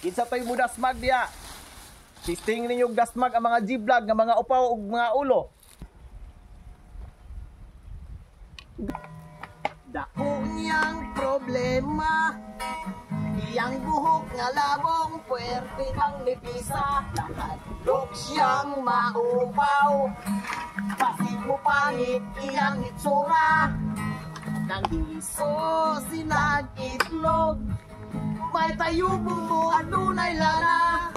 Kinsa to'y mudasmag diya. Testing ninyo dasmag ang mga G-vlog, ang mga upaw ug mga ulo. Dako niyang problema, iyang buhok nga labong puwerte kang nipisa. Nakadlok siyang maupaw, pasit mo pangit iyang itsura. Nang iso sinag-itlog, may tayubong mo adunay lana.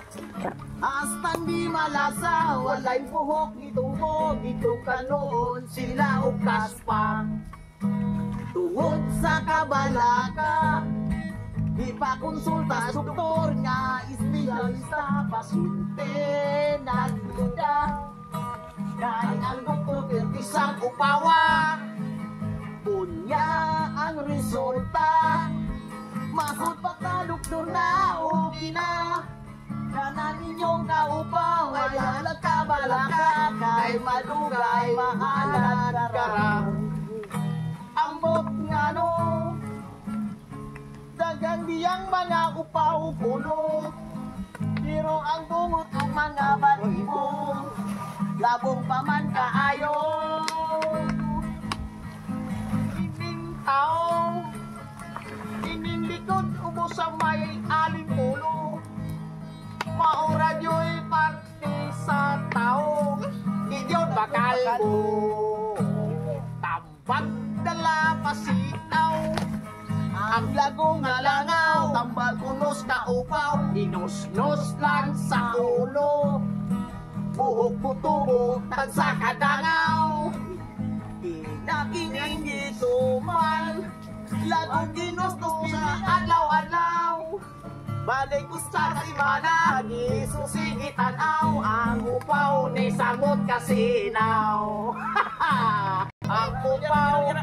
Hastang di malasa, walay buhok itungkod, ito ka noon sila o kaspang. Tungod sa kabalaka, di pa konsulta doktor nga espesyalista. Pasyente nagduda, dahil ang doktor pertisang upawa. Unya ang resulta, masud pa ka doktor na okay na. Kanan ninyong kaupaw ay halag kabalaka, kay madugay mahalan karang. Ambot nga no, dagang diyang mga upaw puno, pero ang bungot ng mga balibo, labong paman kaayo. Ining tao, ining likod ubos sa may aling pulo, maura nyo'y parte sa tao, iyon bakal mo. Tambag dala pasinaw, ang lago nga langaw, tambal kunos na upaw, inusnos lang sa ulo, buhok putubo tan sa kadangaw. Inakining dito man, lago ginustos sa adlaw-adlaw. Balik ko sa simana, gisusing itanaw, ang upaw ni samot kasinaw. Ang upaw